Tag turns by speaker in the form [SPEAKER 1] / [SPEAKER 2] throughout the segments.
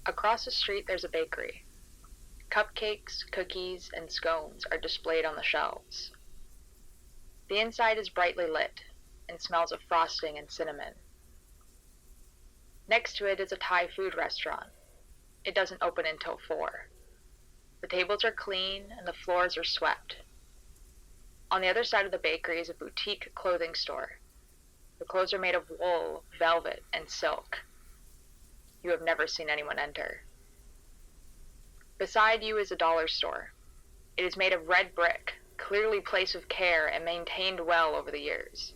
[SPEAKER 1] Across the street there's a bakery. Cupcakes, cookies, and scones are displayed on the shelves. The inside is brightly lit and smells of frosting and cinnamon. Next to it is a Thai food restaurant. It doesn't open until 4. The tables are clean and the floors are swept. On the other side of the bakery is a boutique clothing store. The clothes are made of wool, velvet, and silk. You have never seen anyone enter. Beside you is a dollar store. It is made of red brick, clearly placed with care and maintained well over the years.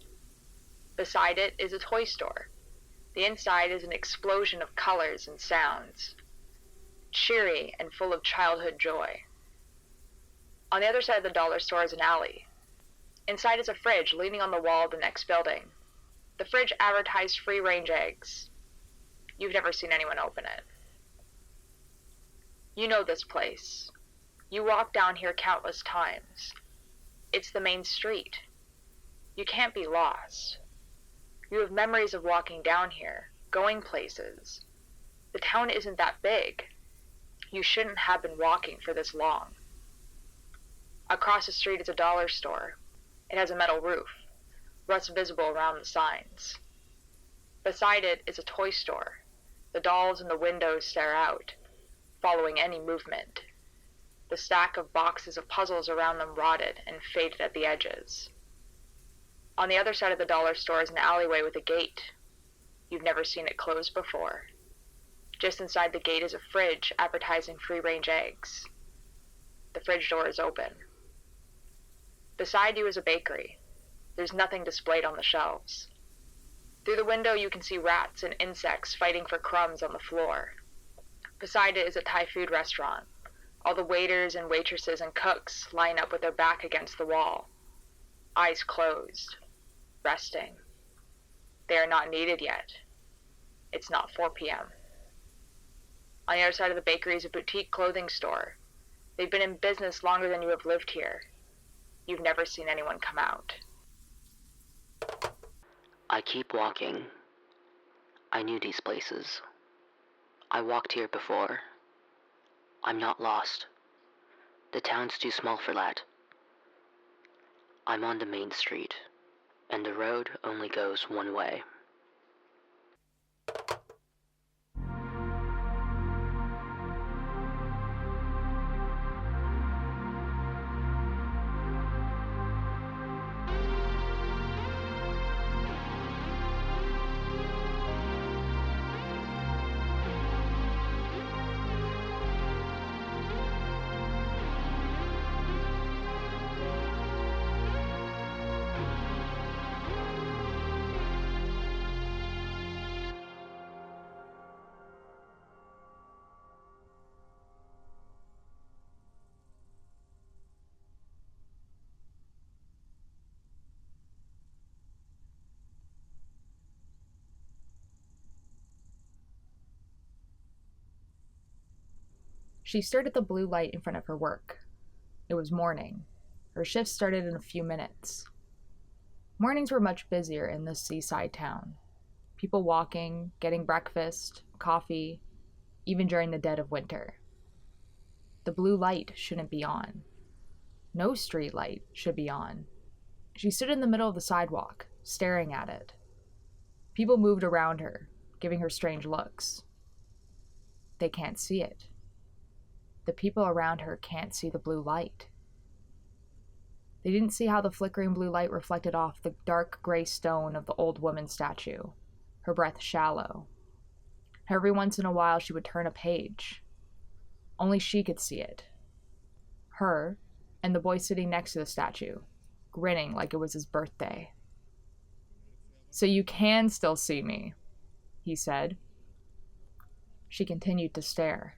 [SPEAKER 1] Beside it is a toy store. The inside is an explosion of colors and sounds, cheery and full of childhood joy. On the other side of the dollar store is an alley. Inside is a fridge leaning on the wall of the next building. The fridge advertised free-range eggs. You've never seen anyone open it. You know this place. You walked down here countless times. It's the main street. You can't be lost. You have memories of walking down here, going places. The town isn't that big. You shouldn't have been walking for this long. Across the street is a dollar store. It has a metal roof, rust visible around the signs. Beside it is a toy store. The dolls in the windows stare out, following any movement. The stack of boxes of puzzles around them rotted and faded at the edges. On the other side of the dollar store is an alleyway with a gate. You've never seen it closed before. Just inside the gate is a fridge advertising free-range eggs. The fridge door is open. Beside you is a bakery. There's nothing displayed on the shelves. Through the window you can see rats and insects fighting for crumbs on the floor. Beside it is a Thai food restaurant. All the waiters and waitresses and cooks line up with their back against the wall, eyes closed, resting. They are not needed yet. It's not 4 p.m. On the other side of the bakery is a boutique clothing store. They've been in business longer than you have lived here. You've never seen anyone come out.
[SPEAKER 2] I keep walking. I knew these places. I walked here before. I'm not lost. The town's too small for that. I'm on the main street, and the road only goes one way.
[SPEAKER 3] She stared at the blue light in front of her work. It was morning. Her shift started in a few minutes. Mornings were much busier in this seaside town. People walking, getting breakfast, coffee, even during the dead of winter. The blue light shouldn't be on. No street light should be on. She stood in the middle of the sidewalk, staring at it. People moved around her, giving her strange looks. They can't see it. The people around her can't see the blue light. They didn't see how the flickering blue light reflected off the dark gray stone of the old woman's statue, her breath shallow. Every once in a while she would turn a page. Only she could see it. Her, and the boy sitting next to the statue, grinning like it was his birthday. "So you can still see me," he said. She continued to stare.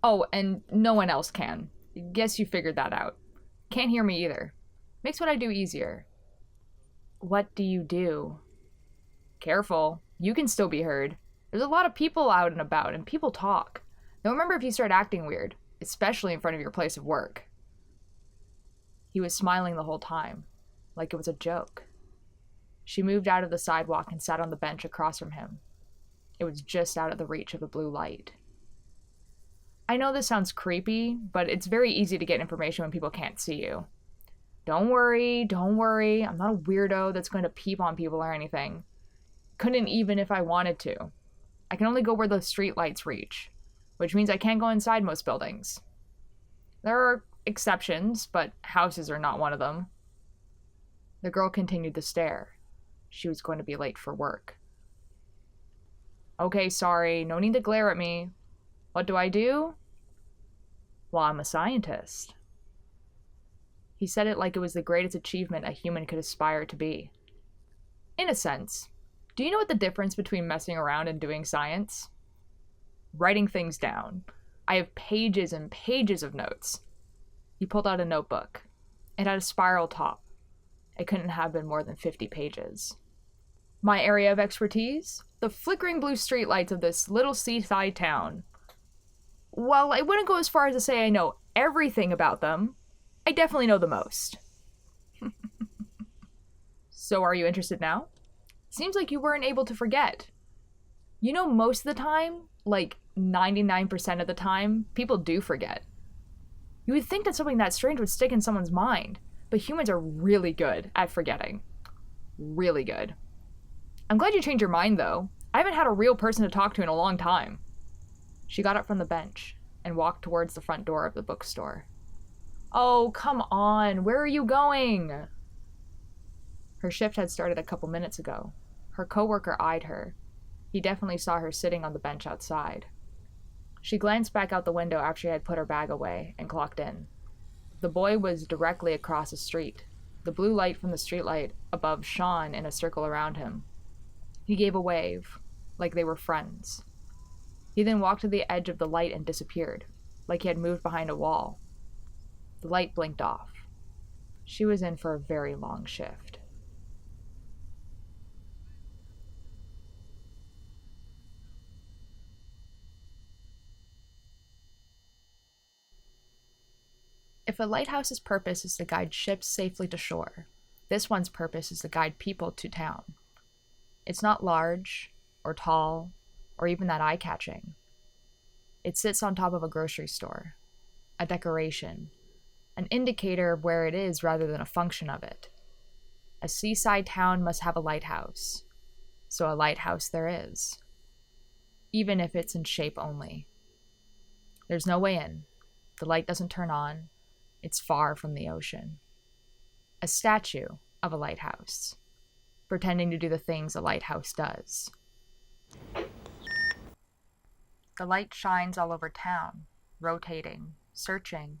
[SPEAKER 3] "Oh, and no one else can. Guess you figured that out. Can't hear me either. Makes what I do easier." "What do you do?" "Careful. You can still be heard. There's a lot of people out and about, and people talk. They'll remember if you start acting weird, especially in front of your place of work." He was smiling the whole time, like it was a joke. She moved out of the sidewalk and sat on the bench across from him. It was just out of the reach of the blue light. I know this sounds creepy, but it's very easy to get information when people can't see you. Don't worry. I'm not a weirdo that's going to peep on people or anything. Couldn't even if I wanted to. I can only go where the street lights reach, which means I can't go inside most buildings. There are exceptions, but houses are not one of them. The girl continued to stare. She was going to be late for work. Okay, sorry, no need to glare at me. What do I do? Well, I'm a scientist. He said it like it was the greatest achievement a human could aspire to be. In a sense. Do you know what the difference between messing around and doing science? Writing things down. I have pages and pages of notes. He pulled out a notebook. It had a spiral top. It couldn't have been more than 50 pages. My area of expertise? The flickering blue streetlights of this little seaside town. Well, I wouldn't go as far as to say I know everything about them. I definitely know the most. So are you interested now? Seems like you weren't able to forget. You know, most of the time, like 99% of the time, people do forget. You would think that something that strange would stick in someone's mind, but humans are really good at forgetting. Really good. I'm glad you changed your mind, though. I haven't had a real person to talk to in a long time. She got up from the bench and walked towards the front door of the bookstore. Oh, come on. Where are you going? Her shift had started a couple minutes ago. Her coworker eyed her. He definitely saw her sitting on the bench outside. She glanced back out the window after she had put her bag away and clocked in. The boy was directly across the street. The blue light from the streetlight above shone in a circle around him. He gave a wave, like they were friends. He then walked to the edge of the light and disappeared, like he had moved behind a wall. The light blinked off. She was in for a very long shift. If a lighthouse's purpose is to guide ships safely to shore, this one's purpose is to guide people to town. It's not large, or tall, or even that eye-catching. It sits on top of a grocery store, a decoration, an indicator of where it is rather than a function of it. A seaside town must have a lighthouse, so a lighthouse there is, even if it's in shape only. There's no way in. The light doesn't turn on. It's far from the ocean. A statue of a lighthouse, pretending to do the things a lighthouse does. The light shines all over town, rotating, searching.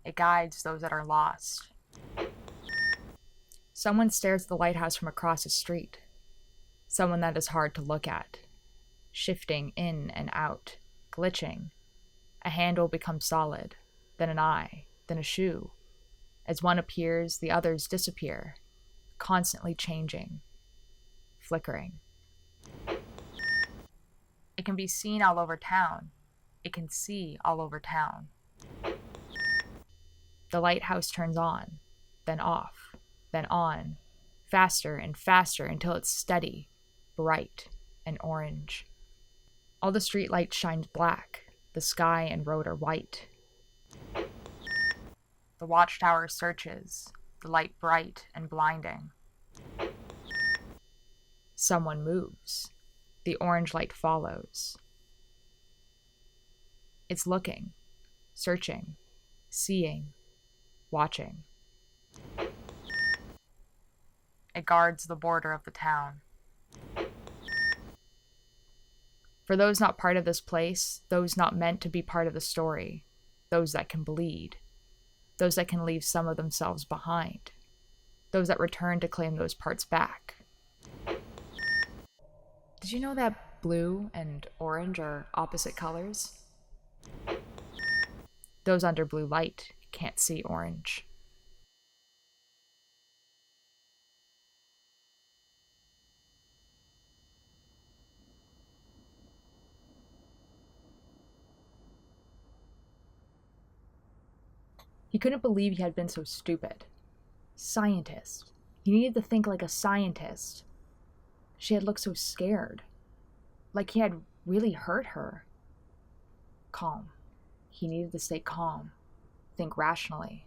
[SPEAKER 3] It guides those that are lost. Someone stares at the lighthouse from across the street. Someone that is hard to look at, shifting in and out, glitching. A hand will become solid, then an eye, then a shoe. As one appears, the others disappear, constantly changing, flickering. It can be seen all over town. It can see all over town. The lighthouse turns on, then off, then on, faster and faster until it's steady, bright, and orange. All the street lights shine black. The sky and road are white. The watchtower searches, the light bright and blinding. Someone moves. The orange light follows. It's looking, searching, seeing, watching. It guards the border of the town. For those not part of this place, those not meant to be part of the story, those that can bleed, those that can leave some of themselves behind, those that return to claim those parts back. Did you know that blue and orange are opposite colors? Those under blue light can't see orange. He couldn't believe he had been so stupid. Scientist. He needed to think like a scientist. She had looked so scared. like he had really hurt her. Calm. He needed to stay calm, think rationally.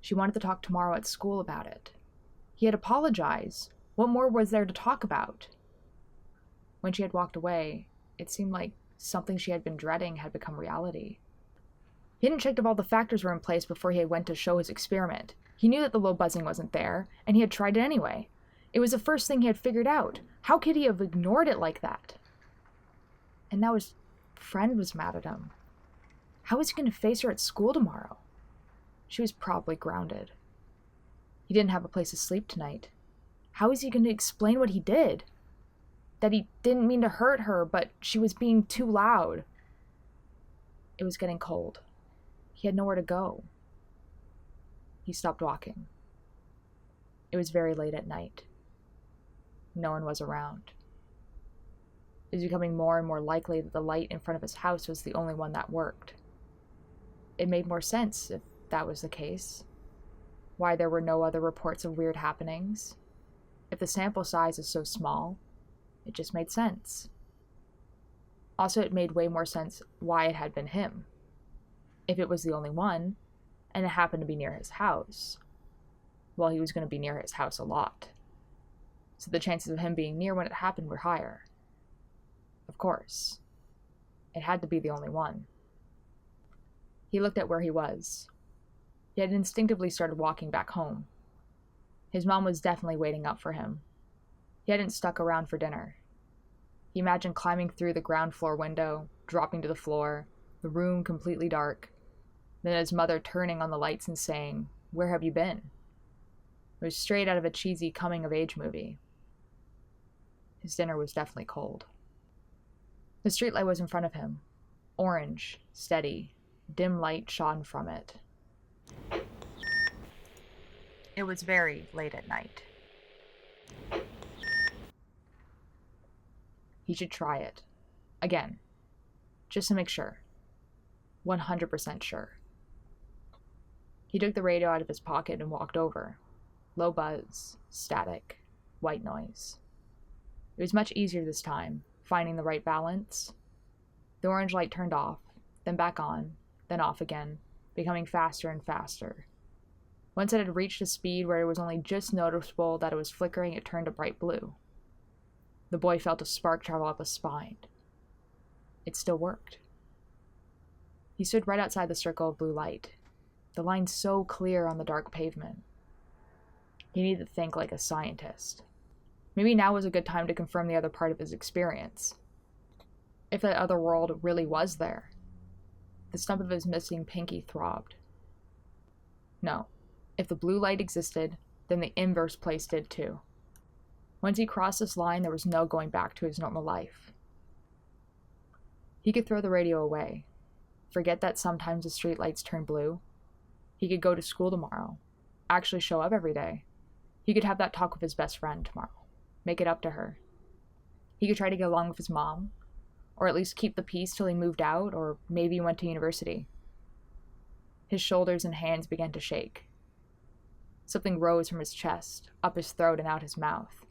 [SPEAKER 3] She wanted to talk tomorrow at school about it. He had apologized. What more was there to talk about? When she had walked away, it seemed like something she had been dreading had become reality. He hadn't checked if all the factors were in place before he went to show his experiment. He knew that the low buzzing wasn't there, and he had tried it anyway. It was the first thing he had figured out. How could he have ignored it like that? And now his friend was mad at him. How was he going to face her at school tomorrow? She was probably grounded. He didn't have a place to sleep tonight. How was he going to explain what he did? That he didn't mean to hurt her, but she was being too loud. It was getting cold. He had nowhere to go. He stopped walking. It was very late at night. No one was around. It was becoming more and more likely that the light in front of his house was the only one that worked. It made more sense if that was the case. Why there were no other reports of weird happenings. If the sample size is so small, it just made sense. Also, it made way more sense why it had been him. If it was the only one, and it happened to be near his house, well, he was going to be near his house a lot. So the chances of him being near when it happened were higher. Of course. It had to be the only one. He looked at where he was. He had instinctively started walking back home. His mom was definitely waiting up for him. He hadn't stuck around for dinner. He imagined climbing through the ground floor window, dropping to the floor, the room completely dark, then his mother turning on the lights and saying, "Where have you been?" It was straight out of a cheesy coming-of-age movie. His dinner was definitely cold. The streetlight was in front of him. Orange, steady, dim light shone from it. It was very late at night. He should try it. Again. Just to make sure. 100% sure. He took the radio out of his pocket and walked over. Low buzz, static, white noise. It was much easier this time, finding the right balance. The orange light turned off, then back on, then off again, becoming faster and faster. Once it had reached a speed where it was only just noticeable that it was flickering, it turned a bright blue. The boy felt a spark travel up his spine. It still worked. He stood right outside the circle of blue light, the line so clear on the dark pavement. He needed to think like a scientist. Maybe now was a good time to confirm the other part of his experience. If that other world really was there. The stump of his missing pinky throbbed. No. If the blue light existed, then the inverse place did too. Once he crossed this line, there was no going back to his normal life. He could throw the radio away. Forget that sometimes the streetlights turn blue. He could go to school tomorrow. Actually show up every day. He could have that talk with his best friend tomorrow. Make it up to her. He could try to get along with his mom. Or at least keep the peace till he moved out, or maybe went to university. His shoulders and hands began to shake. Something rose from his chest, up his throat and out his mouth.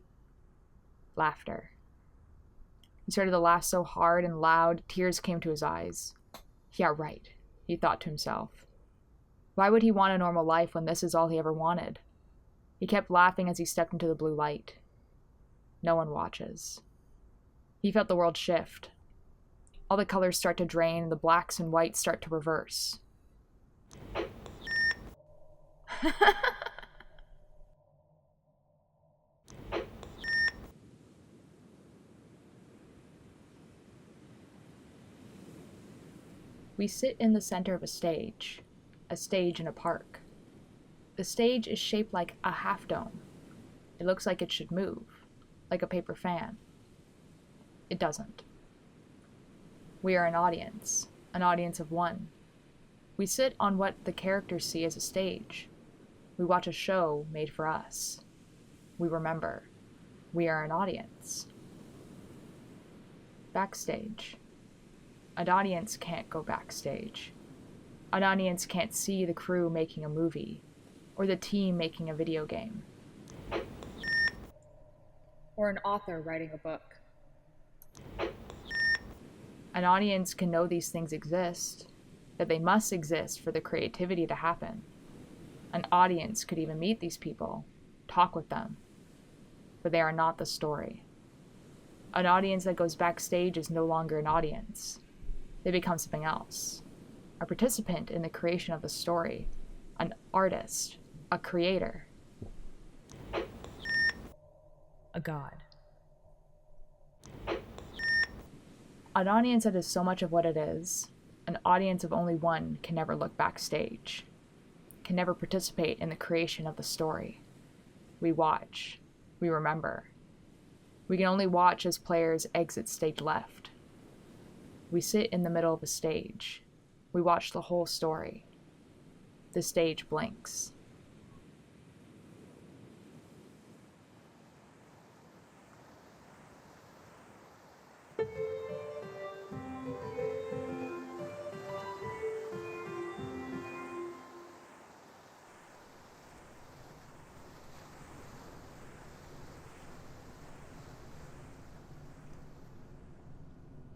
[SPEAKER 3] Laughter. He started to laugh so hard and loud, tears came to his eyes. Yeah, right, he thought to himself. Why would he want a normal life when this is all he ever wanted? He kept laughing as he stepped into the blue light. No one watches. He felt the world shift. All the colors start to drain and the blacks and whites start to reverse. We sit in the center of a stage in a park. The stage is shaped like a half dome. It looks like it should move, like a paper fan. It doesn't. We are an audience of one. We sit on what the characters see as a stage. We watch a show made for us. We remember. We are an audience. Backstage. An audience can't go backstage. An audience can't see the crew making a movie, or the team making a video game. Or an author writing a book. An audience can know these things exist, that they must exist for the creativity to happen. An audience could even meet these people, talk with them, but they are not the story. An audience that goes backstage is no longer an audience. They become something else. A participant in the creation of the story. An artist. A creator. A god. An audience that is so much of what it is, an audience of only one, can never look backstage, can never participate in the creation of the story. We watch. We remember. We can only watch as players exit stage left. We sit in the middle of a stage. We watch the whole story. The stage blinks.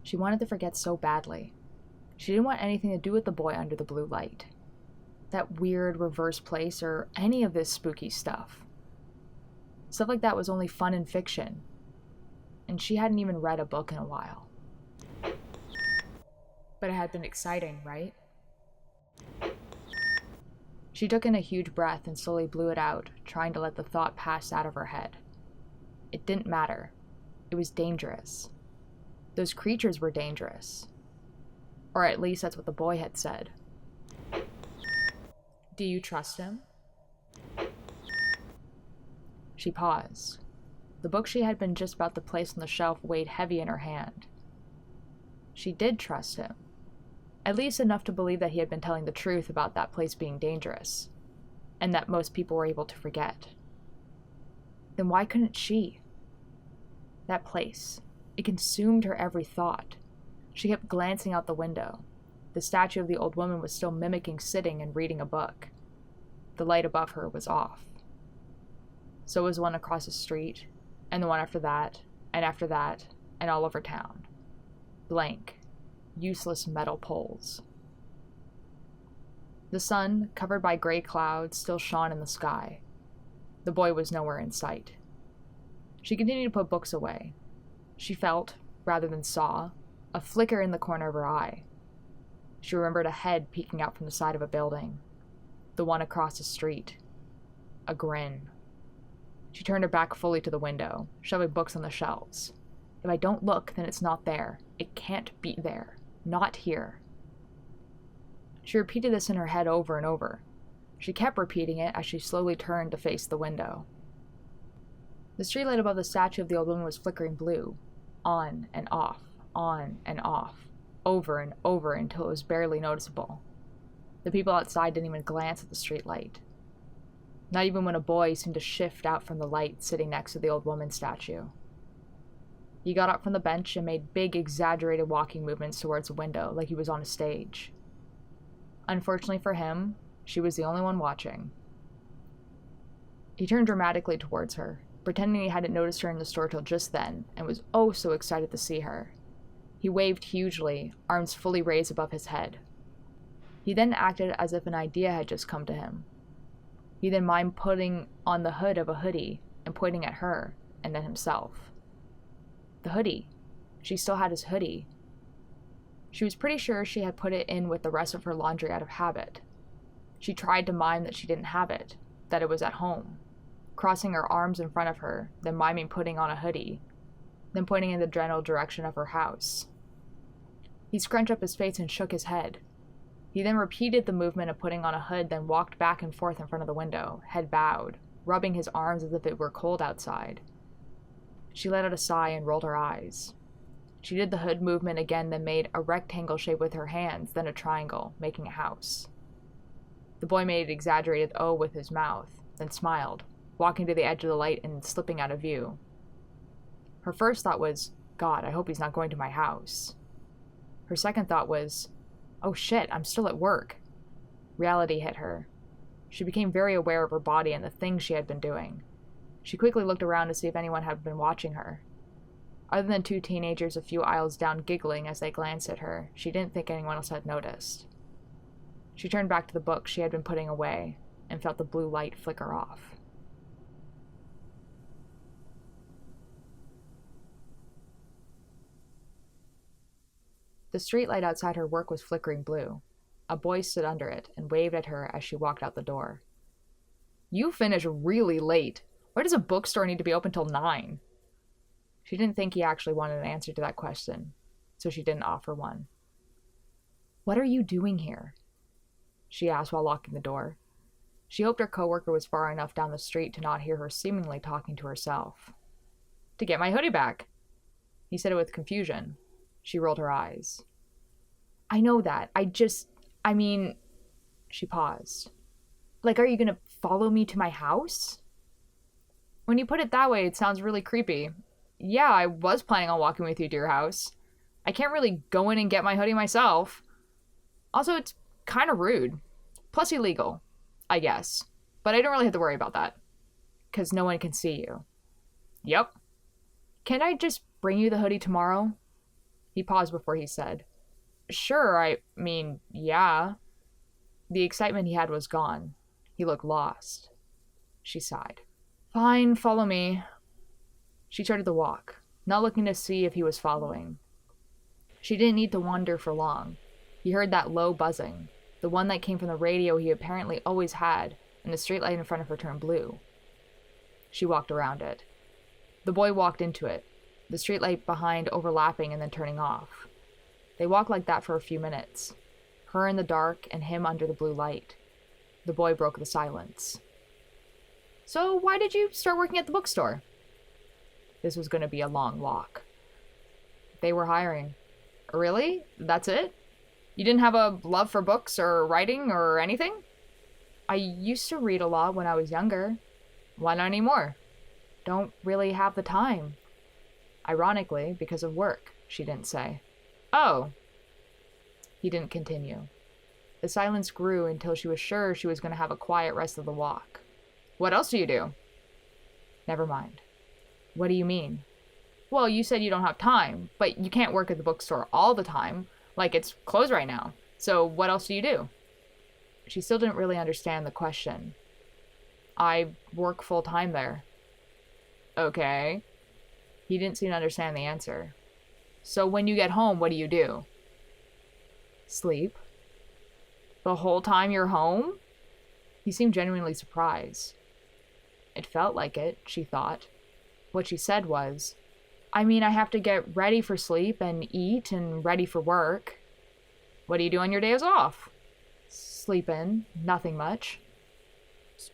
[SPEAKER 3] She wanted to forget so badly. She didn't want anything to do with the boy under the blue light. That weird reverse place or any of this spooky stuff. Stuff like that was only fun in fiction. And she hadn't even read a book in a while. But it had been exciting, right? She took in a huge breath and slowly blew it out, trying to let the thought pass out of her head. It didn't matter. It was dangerous. Those creatures were dangerous. Or at least that's what the boy had said. Do you trust him? She paused. The book she had been just about to place on the shelf weighed heavy in her hand. She did trust him. At least enough to believe that he had been telling the truth about that place being dangerous, and that most people were able to forget. Then why couldn't she? That place. It consumed her every thought. She kept glancing out the window. The statue of the old woman was still mimicking sitting and reading a book. The light above her was off. So was the one across the street, and the one after that, and all over town. Blank, useless metal poles. The sun, covered by gray clouds, still shone in the sky. The boy was nowhere in sight. She continued to put books away. She felt, rather than saw, a flicker in the corner of her eye. She remembered a head peeking out from the side of a building. The one across the street. A grin. She turned her back fully to the window, shoving books on the shelves. If I don't look, then it's not there. It can't be there. Not here. She repeated this in her head over and over. She kept repeating it as she slowly turned to face the window. The streetlight above the statue of the old woman was flickering blue. On and off, over and over until it was barely noticeable. The people outside didn't even glance at the streetlight. Not even when a boy seemed to shift out from the light sitting next to the old woman statue. He got up from the bench and made big, exaggerated walking movements towards the window like he was on a stage. Unfortunately for him, she was the only one watching. He turned dramatically towards her, pretending he hadn't noticed her in the store till just then, and was oh so excited to see her. He waved hugely, arms fully raised above his head. He then acted as if an idea had just come to him. He then mimed putting on the hood of a hoodie and pointing at her, and then himself. The hoodie. She still had his hoodie. She was pretty sure she had put it in with the rest of her laundry out of habit. She tried to mime that she didn't have it, that it was at home, crossing her arms in front of her, then miming putting on a hoodie, then pointing in the general direction of her house. He scrunched up his face and shook his head. He then repeated the movement of putting on a hood, then walked back and forth in front of the window, head bowed, rubbing his arms as if it were cold outside. She let out a sigh and rolled her eyes. She did the hood movement again, then made a rectangle shape with her hands, then a triangle, making a house. The boy made an exaggerated O with his mouth, then smiled, walking to the edge of the light and slipping out of view. Her first thought was, God, I hope he's not going to my house. Her second thought was, oh shit, I'm still at work. Reality hit her. She became very aware of her body and the things she had been doing. She quickly looked around to see if anyone had been watching her. Other than two teenagers a few aisles down giggling as they glanced at her, she didn't think anyone else had noticed. She turned back to the book she had been putting away and felt the blue light flicker off. The streetlight outside her work was flickering blue. A boy stood under it and waved at her as she walked out the door. "You finish really late. Why does a bookstore need to be open till 9? She didn't think he actually wanted an answer to that question, so she didn't offer one. "What are you doing here?" she asked while locking the door. She hoped her coworker was far enough down the street to not hear her seemingly talking to herself. "To get my hoodie back." He said it with confusion. She rolled her eyes. "I know that. I mean..." She paused. "Like, are you gonna follow me to my house?" "When you put it that way, it sounds really creepy. Yeah, I was planning on walking with you to your house. I can't really go in and get my hoodie myself. Also, it's kind of rude. Plus illegal, I guess. But I don't really have to worry about that. 'Cause no one can see you." "Yep." "Can I just bring you the hoodie tomorrow?" He paused before he said, "Sure, yeah." The excitement he had was gone. He looked lost. She sighed. "Fine, follow me." She started to walk, not looking to see if he was following. She didn't need to wander for long. He heard that low buzzing, the one that came from the radio he apparently always had, and the streetlight in front of her turned blue. She walked around it. The boy walked into it, the streetlight behind overlapping and then turning off. They walked like that for a few minutes, her in the dark and him under the blue light. The boy broke the silence. "So why did you start working at the bookstore?" This was going to be a long walk. "They were hiring." "Really? That's it? You didn't have a love for books or writing or anything?" "I used to read a lot when I was younger." "Why not anymore?" "Don't really have the time." Ironically, because of work, she didn't say. "Oh." He didn't continue. The silence grew until she was sure she was going to have a quiet rest of the walk. "What else do you do?" "Never mind." "What do you mean?" "Well, you said you don't have time, but you can't work at the bookstore all the time. Like, it's closed right now. So what else do you do?" She still didn't really understand the question. "I work full-time there." "Okay." He didn't seem to understand the answer. "So when you get home, what do you do?" "Sleep." "The whole time you're home?" He seemed genuinely surprised. It felt like it, she thought. What she said was, I have to get ready for sleep and eat and ready for work." "What do you do on your days off?" "Sleep in. Nothing much."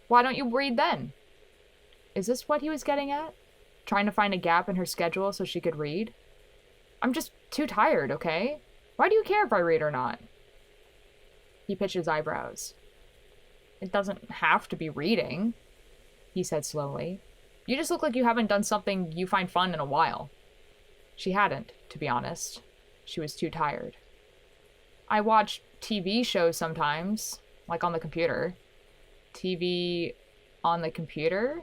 [SPEAKER 3] "Why don't you read then?" Is this what he was getting at? Trying to find a gap in her schedule so she could read? "I'm just too tired, okay? Why do you care if I read or not?" He pitched his eyebrows. "It doesn't have to be reading," he said slowly. "You just look like you haven't done something you find fun in a while." She hadn't, to be honest. She was too tired. "I watch TV shows sometimes, like on the computer." "TV on the computer?"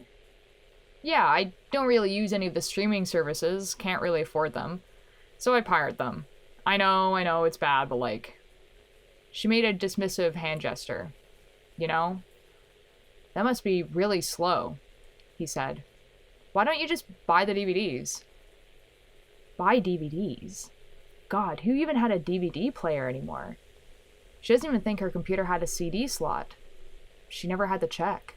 [SPEAKER 3] "Yeah, I don't really use any of the streaming services, can't really afford them. So I pirate them. I know, it's bad, but like..." She made a dismissive hand gesture. "You know? That must be really slow," he said. "Why don't you just buy the DVDs?" Buy DVDs? God, who even had a DVD player anymore? She doesn't even think her computer had a CD slot. She never had to check.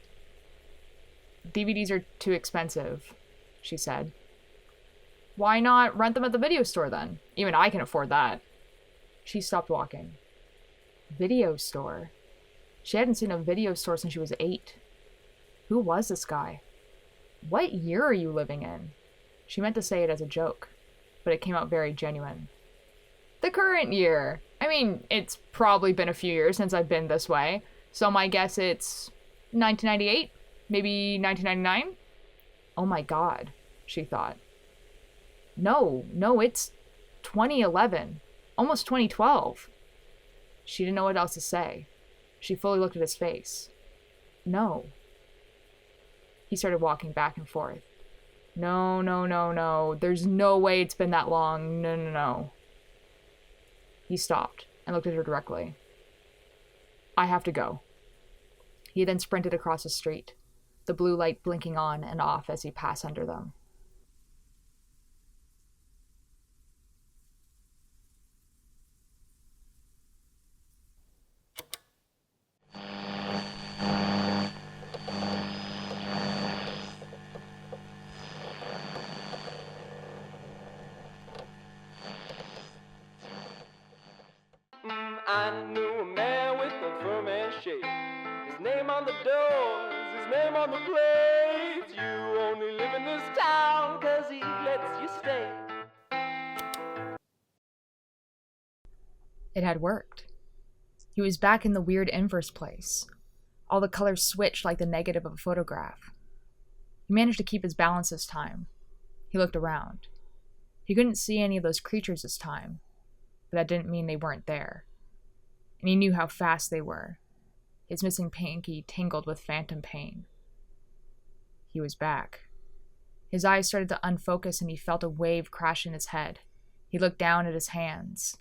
[SPEAKER 3] "DVDs are too expensive," she said. "Why not rent them at the video store then? Even I can afford that." She stopped walking. Video store? She hadn't seen a video store since she was 8. Who was this guy? What year are you living in? She meant to say it as a joke, but it came out very genuine. "The current year. It's probably been a few years since I've been this way, so my guess it's 1998, maybe 1999. Oh my God, she thought. No, it's 2011, almost 2012. She didn't know what else to say. She fully looked at his face. No. He started walking back and forth. No, no, no, no. There's no way it's been that long. No, no, no. He stopped and looked at her directly. I have to go. He then sprinted across the street, the blue light blinking on and off as he passed under them.
[SPEAKER 4] I knew a man with a firm handshake. His name on the doors, his name on the plates. You only live in this town 'cause he lets you stay.
[SPEAKER 3] It had worked. He was back in the weird inverse place. All the colors switched like the negative of a photograph. He managed to keep his balance this time. He looked around. He couldn't see any of those creatures this time, but that didn't mean they weren't there. And he knew how fast they were. His missing pinky tingled with phantom pain. He was back. His eyes started to unfocus and he felt a wave crash in his head. He looked down at his hands.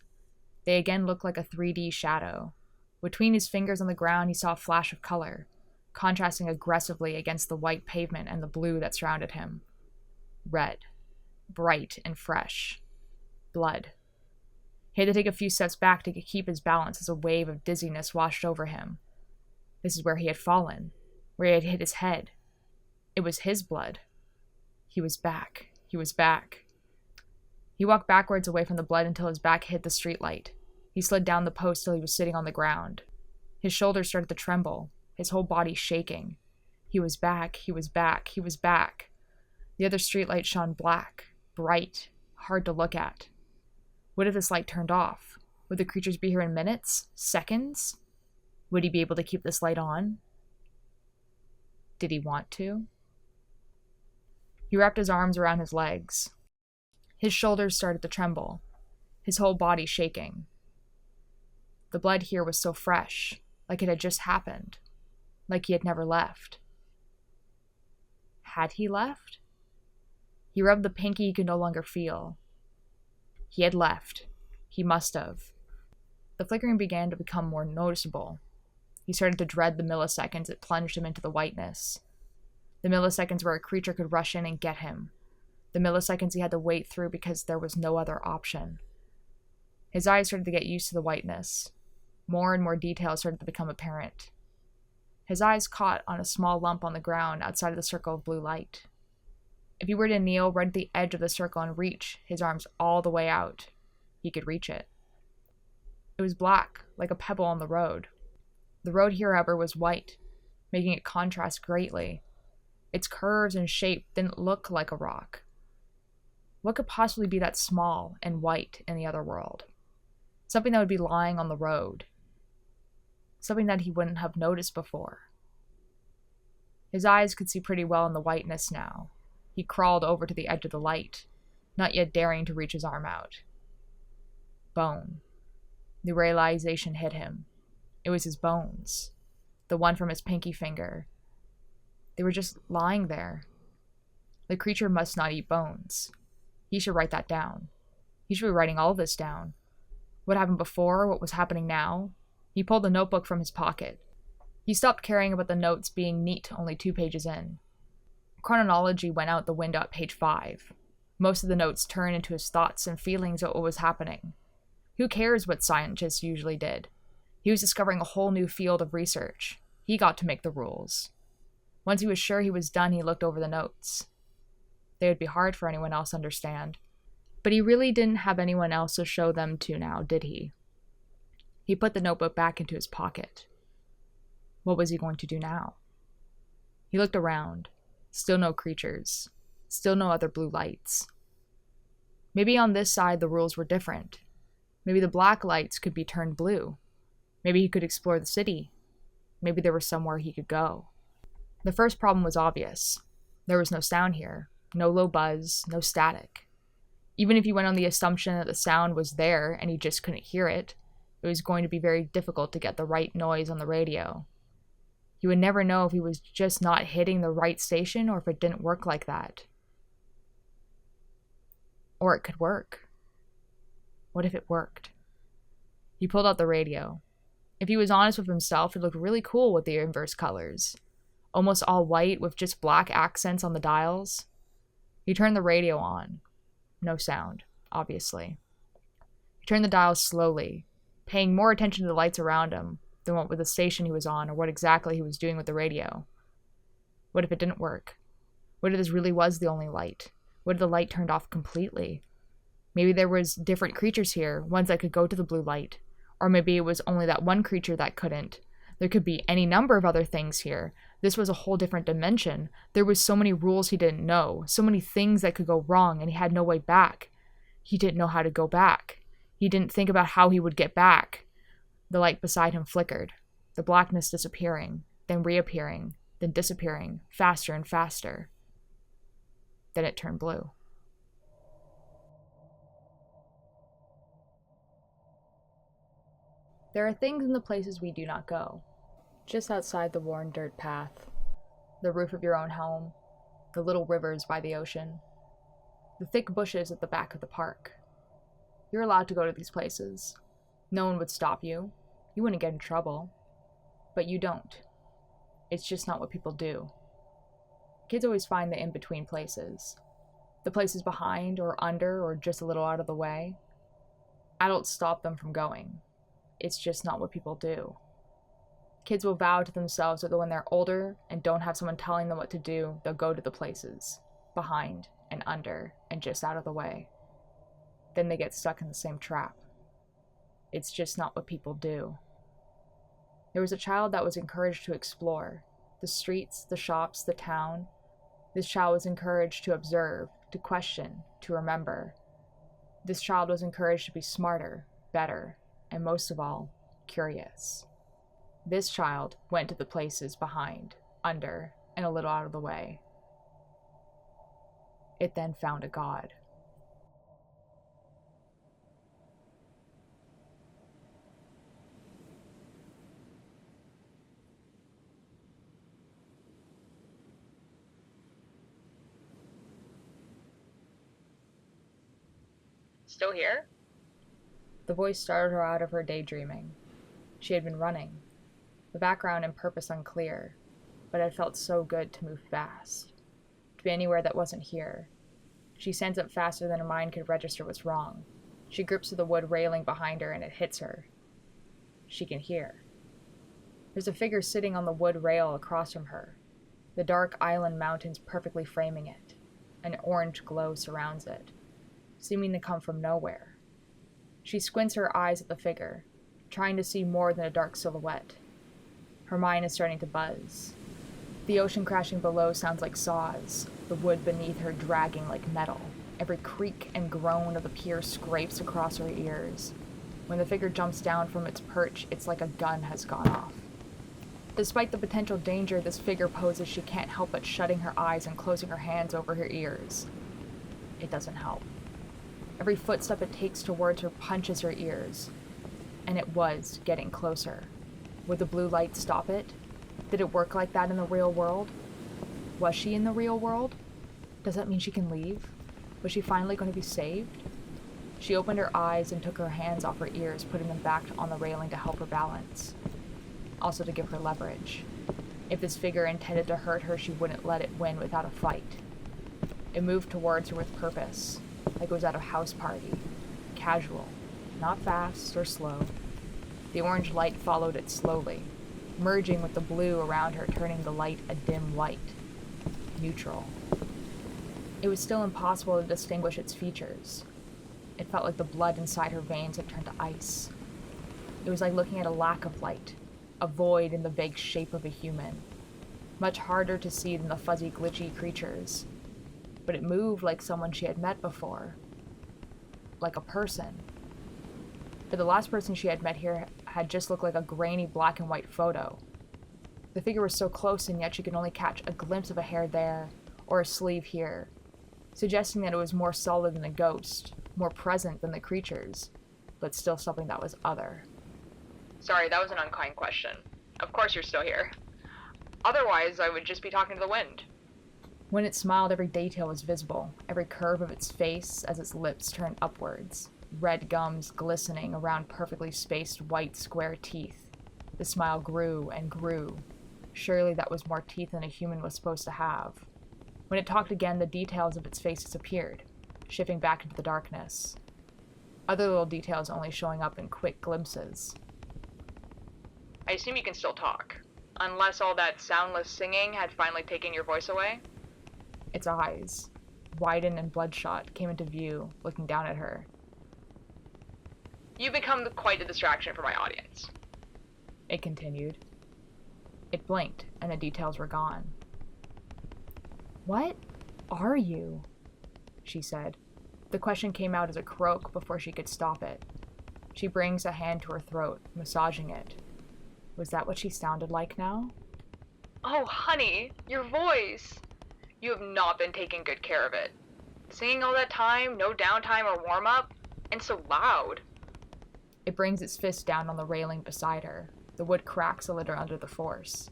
[SPEAKER 3] They again looked like a 3D shadow. Between his fingers on the ground, he saw a flash of color, contrasting aggressively against the white pavement and the blue that surrounded him. Red, bright and fresh. Blood. He had to take a few steps back to keep his balance as a wave of dizziness washed over him. This is where he had fallen, where he had hit his head. It was his blood. He was back. He was back. He walked backwards away from the blood until his back hit the streetlight. He slid down the post till he was sitting on the ground. His shoulders started to tremble, his whole body shaking. He was back. He was back. He was back. The other streetlight shone black, bright, hard to look at. What if this light turned off? Would the creatures be here in minutes? Seconds? Would he be able to keep this light on? Did he want to? He wrapped his arms around his legs. His shoulders started to tremble, his whole body shaking. The blood here was so fresh, like it had just happened, like he had never left. Had he left? He rubbed the pinky he could no longer feel. He had left. He must have. The flickering began to become more noticeable. He started to dread the milliseconds it plunged him into the whiteness. The milliseconds where a creature could rush in and get him. The milliseconds he had to wait through because there was no other option. His eyes started to get used to the whiteness. More and more details started to become apparent. His eyes caught on a small lump on the ground outside of the circle of blue light. If he were to kneel right at the edge of the circle and reach his arms all the way out, he could reach it. It was black, like a pebble on the road. The road here, however, was white, making it contrast greatly. Its curves and shape didn't look like a rock. What could possibly be that small and white in the other world? Something that would be lying on the road. Something that he wouldn't have noticed before. His eyes could see pretty well in the whiteness now. He crawled over to the edge of the light, not yet daring to reach his arm out. Bone. The realization hit him. It was his bones. The one from his pinky finger. They were just lying there. The creature must not eat bones. He should write that down. He should be writing all of this down. What happened before, what was happening now. He pulled the notebook from his pocket. He stopped caring about the notes being neat only 2 pages in. Chronology went out the window at page 5. Most of the notes turned into his thoughts and feelings of what was happening. Who cares what scientists usually did? He was discovering a whole new field of research. He got to make the rules. Once he was sure he was done, he looked over the notes. They would be hard for anyone else to understand. But he really didn't have anyone else to show them to now, did he? He put the notebook back into his pocket. What was he going to do now? He looked around. Still no creatures. Still no other blue lights. Maybe on this side the rules were different. Maybe the black lights could be turned blue. Maybe he could explore the city. Maybe there was somewhere he could go. The first problem was obvious. There was no sound here. No low buzz, no static. Even if you went on the assumption that the sound was there and you just couldn't hear it, it was going to be very difficult to get the right noise on the radio. He would never know if he was just not hitting the right station or if it didn't work like that. Or it could work. What if it worked? He pulled out the radio. If he was honest with himself, it looked really cool with the inverse colors. Almost all white with just black accents on the dials. He turned the radio on. No sound, obviously. He turned the dials slowly, paying more attention to the lights around him than what with the station he was on or what exactly he was doing with the radio. What if it didn't work? What if this really was the only light? What if the light turned off completely? Maybe there was different creatures here, ones that could go to the blue light. Or maybe it was only that one creature that couldn't. There could be any number of other things here. This was a whole different dimension. There was so many rules he didn't know, so many things that could go wrong, and he had no way back. He didn't know how to go back. He didn't think about how he would get back. The light beside him flickered, the blackness disappearing, then reappearing, then disappearing, faster and faster. Then it turned blue. There are things in the places we do not go. Just outside the worn dirt path, the roof of your own home, the little rivers by the ocean, the thick bushes at the back of the park. You're allowed to go to these places. No one would stop you. You wouldn't get in trouble. But you don't. It's just not what people do. Kids always find the in-between places. The places behind or under or just a little out of the way. Adults stop them from going. It's just not what people do. Kids will vow to themselves that when they're older and don't have someone telling them what to do, they'll go to the places, behind and under and just out of the way. Then they get stuck in the same trap. It's just not what people do. There was a child that was encouraged to explore the streets, the shops, the town. This child was encouraged to observe, to question, to remember. This child was encouraged to be smarter, better, and most of all, curious. This child went to the places behind, under, and a little out of the way. It then found a god.
[SPEAKER 1] Still here?
[SPEAKER 3] The voice startled her out of her daydreaming. She had been running, the background and purpose unclear, but it felt so good to move fast, to be anywhere that wasn't here. She stands up faster than her mind could register what's wrong. She grips to the wood railing behind her and it hits her. She can hear. There's a figure sitting on the wood rail across from her, the dark island mountains perfectly framing it. An orange glow surrounds it, seeming to come from nowhere. She squints her eyes at the figure, trying to see more than a dark silhouette. Her mind is starting to buzz. The ocean crashing below sounds like saws, the wood beneath her dragging like metal. Every creak and groan of the pier scrapes across her ears. When the figure jumps down from its perch, it's like a gun has gone off. Despite the potential danger this figure poses, she can't help but shutting her eyes and closing her hands over her ears. It doesn't help. Every footstep it takes towards her punches her ears. And it was getting closer. Would the blue light stop it? Did it work like that in the real world? Was she in the real world? Does that mean she can leave? Was she finally going to be saved? She opened her eyes and took her hands off her ears, putting them back on the railing to help her balance. Also to give her leverage. If this figure intended to hurt her, she wouldn't let it win without a fight. It moved towards her with purpose. Like it was at a house party. Casual. Not fast or slow. The orange light followed it slowly, merging with the blue around her, turning the light a dim white. Neutral. It was still impossible to distinguish its features. It felt like the blood inside her veins had turned to ice. It was like looking at a lack of light, a void in the vague shape of a human. Much harder to see than the fuzzy, glitchy creatures. But it moved like someone she had met before. Like a person. But the last person she had met here had just looked like a grainy black and white photo. The figure was so close, and yet she could only catch a glimpse of a hair there, or a sleeve here, suggesting that it was more solid than a ghost, more present than the creatures, but still something that was other.
[SPEAKER 1] Sorry, that was an unkind question. Of course you're still here. Otherwise, I would just be talking to the wind.
[SPEAKER 3] When it smiled, every detail was visible, every curve of its face as its lips turned upwards, red gums glistening around perfectly spaced white square teeth. The smile grew and grew. Surely that was more teeth than a human was supposed to have. When it talked again, the details of its face disappeared, shifting back into the darkness. Other little details only showing up in quick glimpses.
[SPEAKER 1] I assume you can still talk, unless all that soundless singing had finally taken your voice away?
[SPEAKER 3] Its eyes, widened and bloodshot, came into view, looking down at her.
[SPEAKER 1] You've become quite a distraction for my audience.
[SPEAKER 3] It continued. It blinked, and the details were gone. What are you? She said. The question came out as a croak before she could stop it. She brings a hand to her throat, massaging it. Was that what she sounded like now?
[SPEAKER 1] Oh, honey, your voice! You have not been taking good care of it. Singing all that time, no downtime or warm-up, and so loud.
[SPEAKER 3] It brings its fist down on the railing beside her. The wood cracks a little under the force.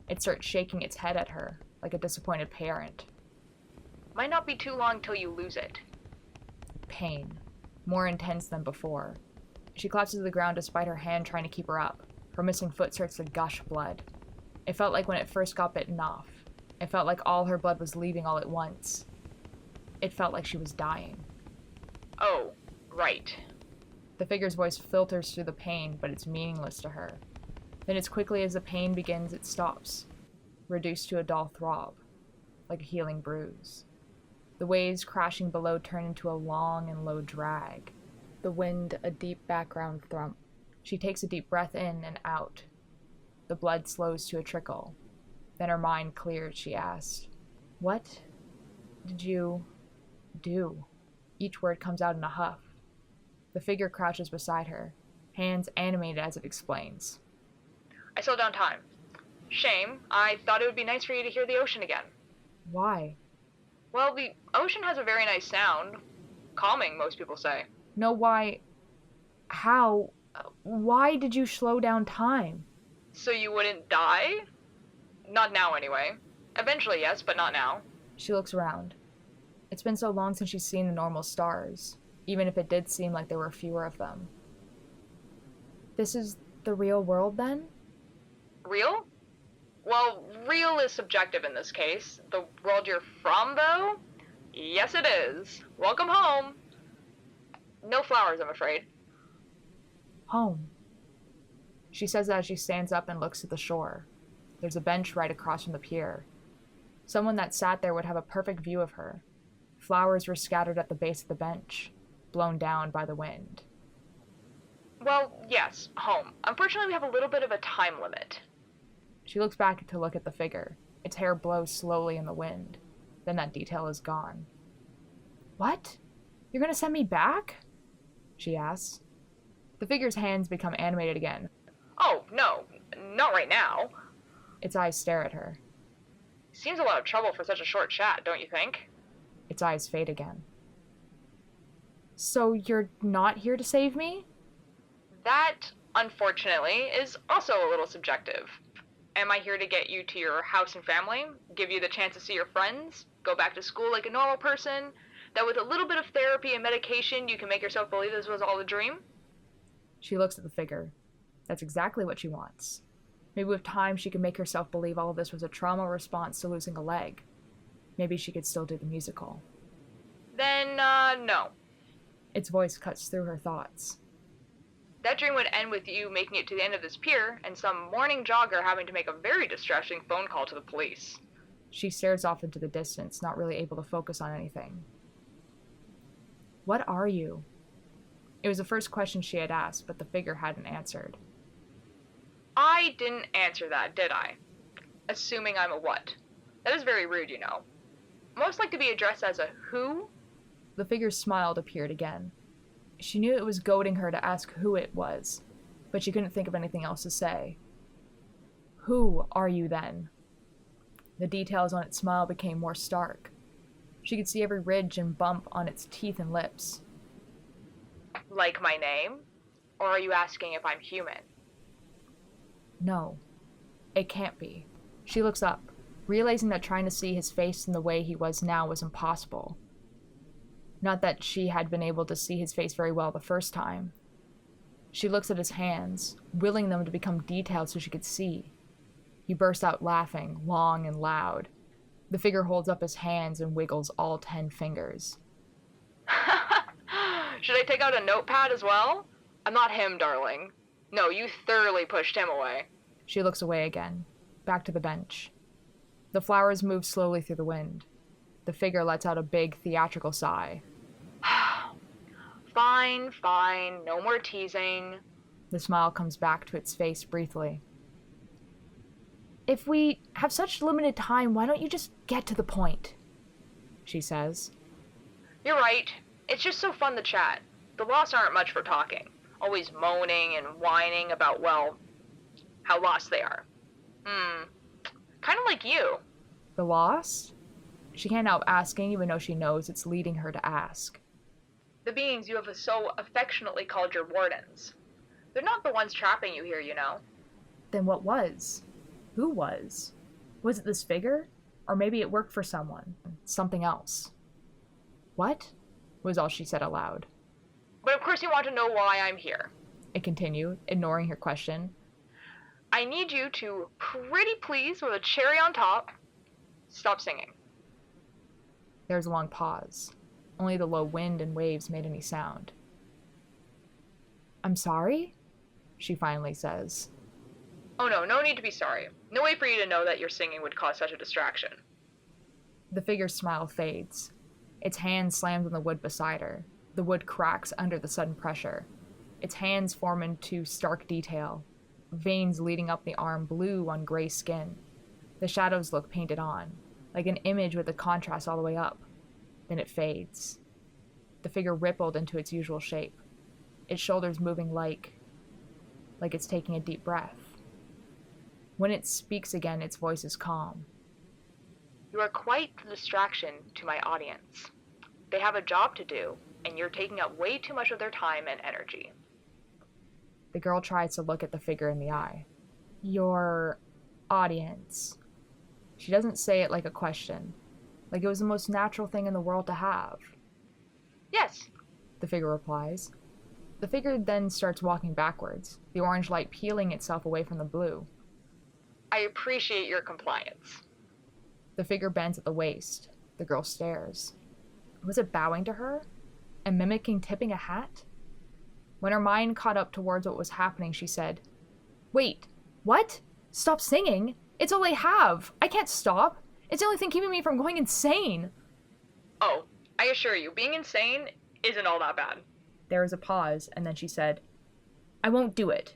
[SPEAKER 3] It starts shaking its head at her, like a disappointed parent.
[SPEAKER 1] Might not be too long till you lose it.
[SPEAKER 3] Pain. More intense than before. She collapses to the ground despite her hand trying to keep her up. Her missing foot starts to gush blood. It felt like when it first got bitten off. It felt like all her blood was leaving all at once. It felt like she was dying.
[SPEAKER 1] Oh, right.
[SPEAKER 3] The figure's voice filters through the pain, but it's meaningless to her. Then as quickly as the pain begins, it stops, reduced to a dull throb, like a healing bruise. The waves crashing below turn into a long and low drag. The wind a deep background thump. She takes a deep breath in and out. The blood slows to a trickle. Then her mind cleared, she asked, "What did you do?" Each word comes out in a huff. The figure crouches beside her, hands animated as it explains.
[SPEAKER 1] I slowed down time. Shame. I thought it would be nice for you to hear the ocean again.
[SPEAKER 3] Why?
[SPEAKER 1] Well, the ocean has a very nice sound. Calming, most people say.
[SPEAKER 3] No, why? How? Why did you slow down time?
[SPEAKER 1] So you wouldn't die? Not now, anyway. Eventually, yes, but not now.
[SPEAKER 3] She looks around. It's been so long since she's seen the normal stars, even if it did seem like there were fewer of them. This is the real world, then?
[SPEAKER 1] Real? Well, real is subjective in this case. The world you're from, though? Yes, it is. Welcome home. No flowers, I'm afraid.
[SPEAKER 3] Home. She says that as she stands up and looks at the shore. There's a bench right across from the pier. Someone that sat there would have a perfect view of her. Flowers were scattered at the base of the bench, blown down by the wind.
[SPEAKER 1] Well, yes, home. Unfortunately, we have a little bit of a time limit.
[SPEAKER 3] She looks back to look at the figure. Its hair blows slowly in the wind. Then that detail is gone. What? You're gonna send me back? She asks. The figure's hands become animated again.
[SPEAKER 1] Oh, no. Not right now.
[SPEAKER 3] Its eyes stare at her.
[SPEAKER 1] Seems a lot of trouble for such a short chat, don't you think?
[SPEAKER 3] Its eyes fade again. So you're not here to save me?
[SPEAKER 1] That, unfortunately, is also a little subjective. Am I here to get you to your house and family, give you the chance to see your friends, go back to school like a normal person, that with a little bit of therapy and medication you can make yourself believe this was all a dream?
[SPEAKER 3] She looks at the figure. That's exactly what she wants. Maybe with time she could make herself believe all of this was a trauma response to losing a leg. Maybe she could still do the musical.
[SPEAKER 1] Then, no.
[SPEAKER 3] Its voice cuts through her thoughts.
[SPEAKER 1] That dream would end with you making it to the end of this pier and some morning jogger having to make a very distressing phone call to the police.
[SPEAKER 3] She stares off into the distance, not really able to focus on anything. What are you? It was the first question she had asked, but the figure hadn't answered.
[SPEAKER 1] I didn't answer that, did I? Assuming I'm a what? That is very rude, you know. Most like to be addressed as a who?
[SPEAKER 3] The figure's smile appeared again. She knew it was goading her to ask who it was, but she couldn't think of anything else to say. Who are you then? The details on its smile became more stark. She could see every ridge and bump on its teeth and lips.
[SPEAKER 1] Like my name? Or are you asking if I'm human?
[SPEAKER 3] No, it can't be. She looks up. realizing that trying to see his face in the way he was now was impossible. Not that she had been able to see his face very well the first time. She looks at his hands, willing them to become detailed so she could see. He bursts out laughing, long and loud. The figure holds up his hands and wiggles all 10 fingers.
[SPEAKER 1] Should I take out a notepad as well? I'm not him, darling. No, you thoroughly pushed him away.
[SPEAKER 3] She looks away again, back to the bench. The flowers move slowly through the wind. The figure lets out a big, theatrical sigh.
[SPEAKER 1] Fine, no more teasing.
[SPEAKER 3] The smile comes back to its face briefly. If we have such limited time, why don't you just get to the point? She says.
[SPEAKER 1] You're right. It's just so fun to chat. The lost aren't much for talking. Always moaning and whining about, well, how lost they are. Kind of like you.
[SPEAKER 3] The lost? She can't help asking, even though she knows it's leading her to ask.
[SPEAKER 1] The beings you have so affectionately called your wardens. They're not the ones trapping you here, you know.
[SPEAKER 3] Then what was? Who was? Was it this figure? Or maybe it worked for someone. Something else. What? Was all she said aloud.
[SPEAKER 1] But of course you want to know why I'm here.
[SPEAKER 3] It continued, ignoring her question.
[SPEAKER 1] I need you to, pretty please, with a cherry on top, stop singing.
[SPEAKER 3] There was a long pause. Only the low wind and waves made any sound. I'm sorry? She finally says.
[SPEAKER 1] Oh no need to be sorry. No way for you to know that your singing would cause such a distraction.
[SPEAKER 3] The figure's smile fades. Its hand slams on the wood beside her. The wood cracks under the sudden pressure. Its hands form into stark detail. Veins leading up the arm blue on gray skin. The shadows look painted on, like an image with the contrast all the way up. Then it fades. The figure rippled into its usual shape, its shoulders moving like it's taking a deep breath. When it speaks again, its voice is calm.
[SPEAKER 1] You are quite the distraction to my audience. They have a job to do, and you're taking up way too much of their time and energy.
[SPEAKER 3] The girl tries to look at the figure in the eye. Your audience. She doesn't say it like a question, like it was the most natural thing in the world to have.
[SPEAKER 1] Yes,
[SPEAKER 3] the figure replies. The figure then starts walking backwards, the orange light peeling itself away from the blue.
[SPEAKER 1] I appreciate your compliance.
[SPEAKER 3] The figure bends at the waist. The girl stares. Was it bowing to her? And mimicking tipping a hat? When her mind caught up towards what was happening, she said, Wait, what? Stop singing? It's all I have. I can't stop. It's the only thing keeping me from going insane.
[SPEAKER 1] Oh, I assure you, being insane isn't all that bad.
[SPEAKER 3] There was a pause, and then she said, I won't do it.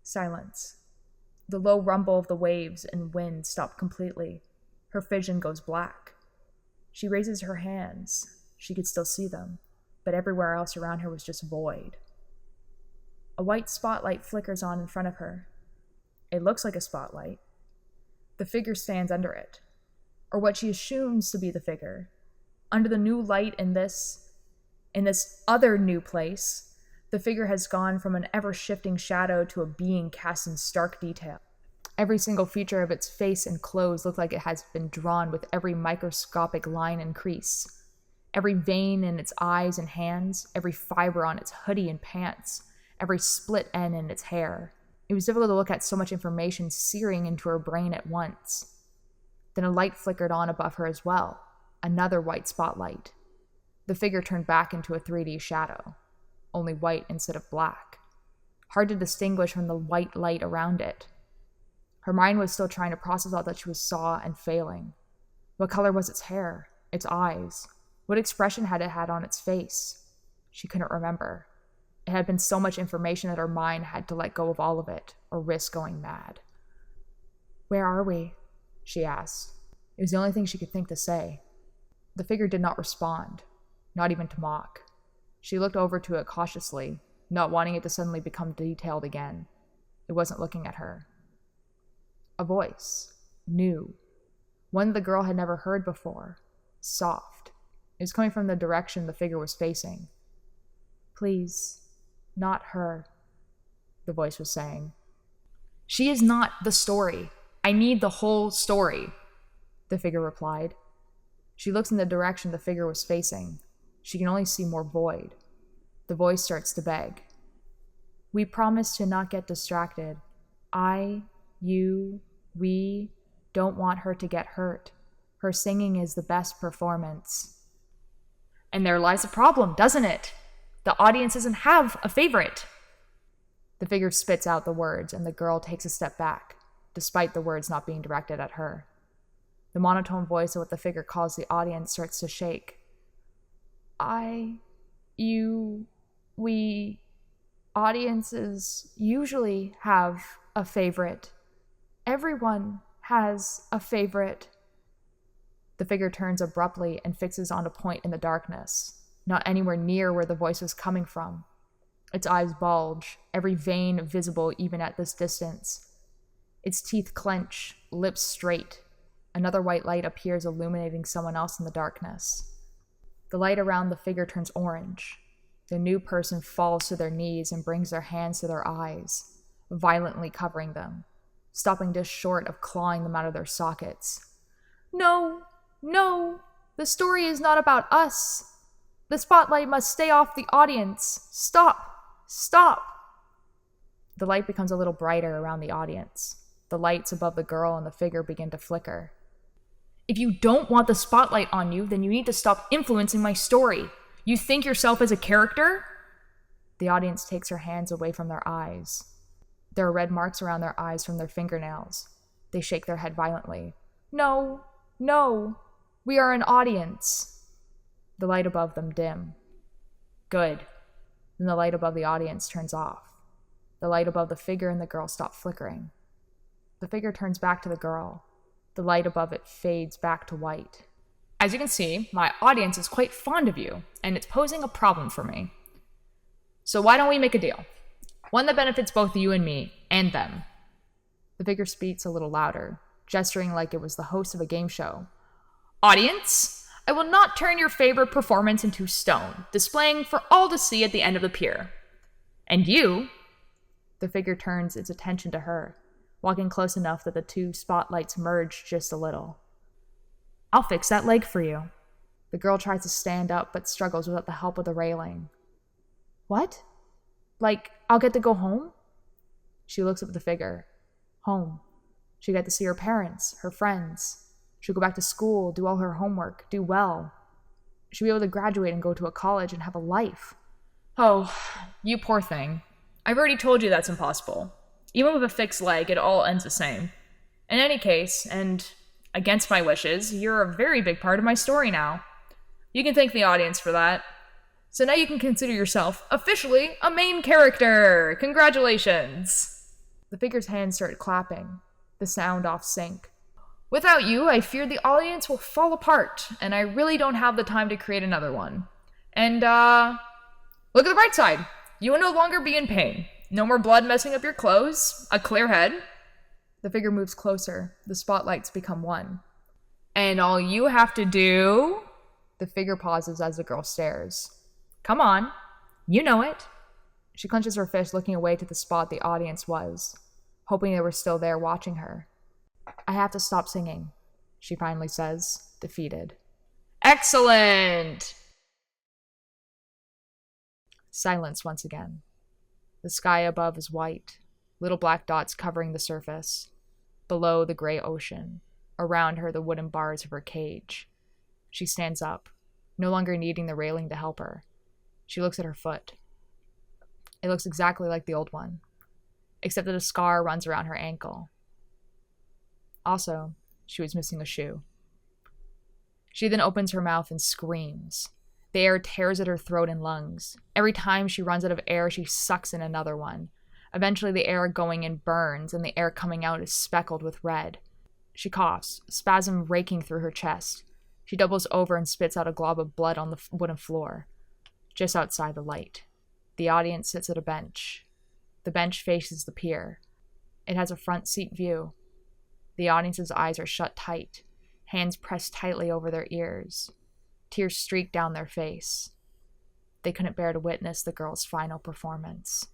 [SPEAKER 3] Silence. The low rumble of the waves and wind stopped completely. Her vision goes black. She raises her hands. She could still see them, but everywhere else around her was just void. A white spotlight flickers on in front of her. It looks like a spotlight. The figure stands under it, or what she assumes to be the figure. Under the new light in this other new place, the figure has gone from an ever-shifting shadow to a being cast in stark detail. Every single feature of its face and clothes look like it has been drawn with every microscopic line and crease. Every vein in its eyes and hands, every fiber on its hoodie and pants, every split end in its hair. It was difficult to look at so much information searing into her brain at once. Then a light flickered on above her as well, another white spotlight. The figure turned back into a 3D shadow, only white instead of black, hard to distinguish from the white light around it. Her mind was still trying to process all that she saw and failing. What color was its hair, its eyes? What expression had it had on its face? She couldn't remember. It had been so much information that her mind had to let go of all of it, or risk going mad. Where are we? She asked. It was the only thing she could think to say. The figure did not respond, not even to mock. She looked over to it cautiously, not wanting it to suddenly become detailed again. It wasn't looking at her. A voice, new, one the girl had never heard before, soft. It was coming from the direction the figure was facing. Please, not her, the voice was saying. She is not the story. I need the whole story, the figure replied. She looks in the direction the figure was facing. She can only see more void. The voice starts to beg. We promise to not get distracted. We don't want her to get hurt. Her singing is the best performance. And there lies a problem, doesn't it? The audience doesn't have a favorite. The figure spits out the words, and the girl takes a step back, despite the words not being directed at her. The monotone voice of what the figure calls the audience starts to shake. We audiences usually have a favorite. Everyone has a favorite. The figure turns abruptly and fixes on a point in the darkness, not anywhere near where the voice was coming from. Its eyes bulge, every vein visible even at this distance. Its teeth clench, lips straight. Another white light appears, illuminating someone else in the darkness. The light around the figure turns orange. The new person falls to their knees and brings their hands to their eyes, violently covering them, stopping just short of clawing them out of their sockets. No, the story is not about us. The spotlight must stay off the audience. Stop. The light becomes a little brighter around the audience. The lights above the girl and the figure begin to flicker. If you don't want the spotlight on you, then you need to stop influencing my story. You think yourself as a character? The audience takes her hands away from their eyes. There are red marks around their eyes from their fingernails. They shake their head violently. No, we are an audience. The light above them dim. Good. Then the light above the audience turns off. The light above the figure and the girl stop flickering. The figure turns back to the girl. The light above it fades back to white. As you can see, my audience is quite fond of you, and it's posing a problem for me. So why don't we make a deal? One that benefits both you and me, and them. The figure speaks a little louder, gesturing like it was the host of a game show. Audience, I will not turn your favorite performance into stone, displaying for all to see at the end of the pier. And you, the figure turns its attention to her, walking close enough that the two spotlights merge just a little. I'll fix that leg for you. The girl tries to stand up but struggles without the help of the railing. What? Like, I'll get to go home? She looks up at the figure. Home. She'll get to see her parents, her friends. She'll go back to school, do all her homework, do well. She'll be able to graduate and go to a college and have a life. Oh, you poor thing. I've already told you that's impossible. Even with a fixed leg, it all ends the same. In any case, and against my wishes, you're a very big part of my story now. You can thank the audience for that. So now you can consider yourself officially a main character. Congratulations. The figure's hands start clapping, the sound off sync. Without you, I fear the audience will fall apart, and I really don't have the time to create another one. And, look at the bright side. You will no longer be in pain. No more blood messing up your clothes. A clear head. The figure moves closer. The spotlights become one. And all you have to do... The figure pauses as the girl stares. Come on. You know it. She clenches her fist, looking away to the spot the audience was, hoping they were still there watching her. I have to stop singing, she finally says, defeated. Excellent! Silence once again. The sky above is white, little black dots covering the surface. Below, the gray ocean. Around her, the wooden bars of her cage. She stands up, no longer needing the railing to help her. She looks at her foot. It looks exactly like the old one, except that a scar runs around her ankle. Also, she was missing a shoe. She then opens her mouth and screams. The air tears at her throat and lungs. Every time she runs out of air, she sucks in another one. Eventually, the air going in burns, and the air coming out is speckled with red. She coughs, a spasm raking through her chest. She doubles over and spits out a glob of blood on the wooden floor, just outside the light. The audience sits at a bench. The bench faces the pier. It has a front seat view. The audience's eyes are shut tight, hands pressed tightly over their ears. Tears streak down their face. They couldn't bear to witness the girl's final performance.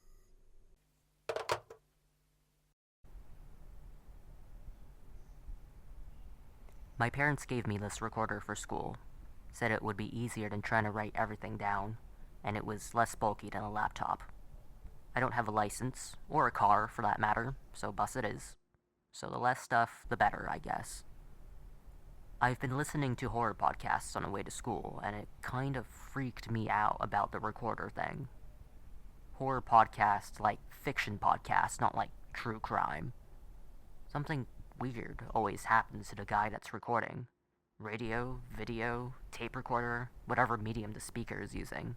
[SPEAKER 2] My parents gave me this recorder for school. Said it would be easier than trying to write everything down, and it was less bulky than a laptop. I don't have a license, or a car for that matter, so bus it is. So the less stuff, the better, I guess. I've been listening to horror podcasts on the way to school, and it kind of freaked me out about the recorder thing. Horror podcasts like fiction podcasts, not like true crime. Something weird always happens to the guy that's recording. Radio, video, tape recorder, whatever medium the speaker is using.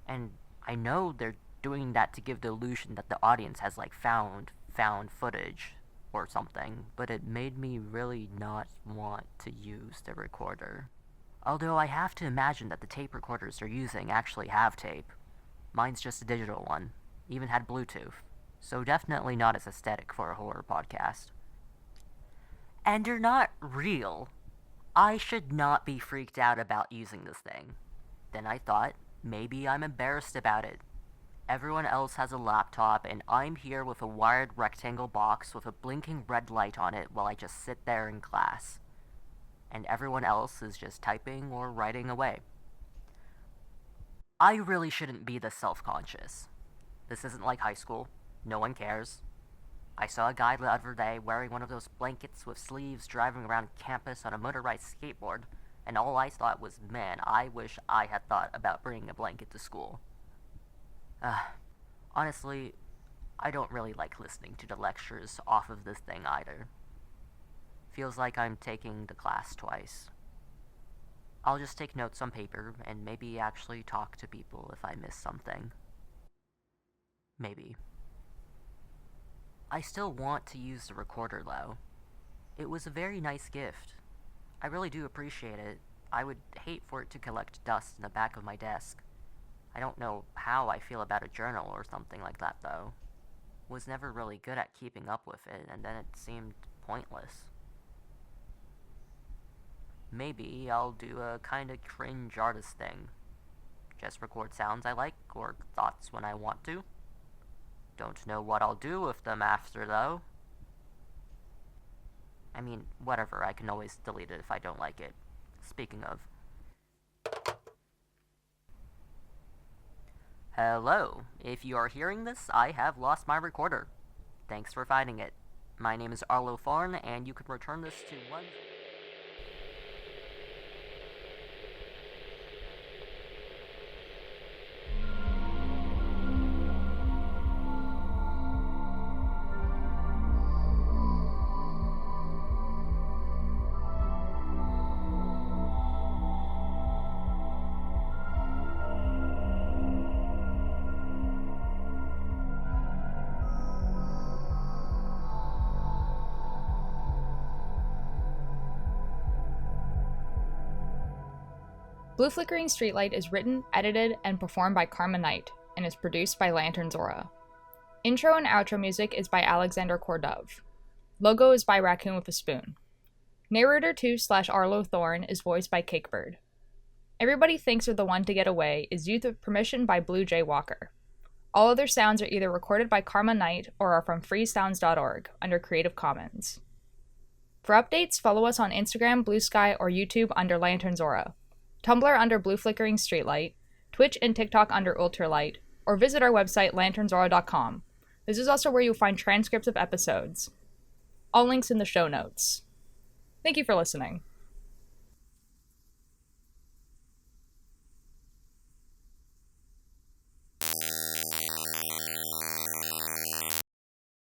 [SPEAKER 2] And I know they're doing that to give the illusion that the audience has like found footage or something, but it made me really not want to use the recorder. Although I have to imagine that the tape recorders they're using actually have tape. Mine's just a digital one, even had Bluetooth, so definitely not as aesthetic for a horror podcast. And they're not real. I should not be freaked out about using this thing. Then I thought, maybe I'm embarrassed about it. Everyone else has a laptop, and I'm here with a wired rectangle box with a blinking red light on it while I just sit there in class. And everyone else is just typing or writing away. I really shouldn't be this self-conscious. This isn't like high school. No one cares. I saw a guy the other day wearing one of those blankets with sleeves driving around campus on a motorized skateboard, and all I thought was, man, I wish I had thought about bringing a blanket to school. Honestly, I don't really like listening to the lectures off of this thing either. Feels like I'm taking the class twice. I'll just take notes on paper and maybe actually talk to people if I miss something. Maybe. I still want to use the recorder though. It was a very nice gift. I really do appreciate it. I would hate for it to collect dust in the back of my desk. I don't know how I feel about a journal or something like that though. Was never really good at keeping up with it, and then it seemed pointless. Maybe I'll do a kinda cringe artist thing. Just record sounds I like, or thoughts when I want to. Don't know what I'll do with them after, though. I mean, whatever, I can always delete it if I don't like it. Speaking of. Hello, if you are hearing this, I have lost my recorder. Thanks for finding it. My name is Arlo Thorn, and you can return this to one...
[SPEAKER 3] Blue Flickering Streetlight is written, edited, and performed by Karma Knight, and is produced by Lantern Zora. Intro and outro music is by Alexander Kordov. Logo is by Raccoon with a Spoon. Narrator 2/Arlo Thorn is voiced by Cakebird. Everybody Thinks They're the One to Get Away is used with permission by Blue Jay Walker. All other sounds are either recorded by Karma Knight or are from freesounds.org under Creative Commons. For updates, follow us on Instagram, Blue Sky, or YouTube under Lantern Zora, Tumblr under Blue Flickering Streetlight, Twitch and TikTok under Ultralight, or visit our website lanternzora.com. This is also where you'll find transcripts of episodes. All links in the show notes. Thank you for listening.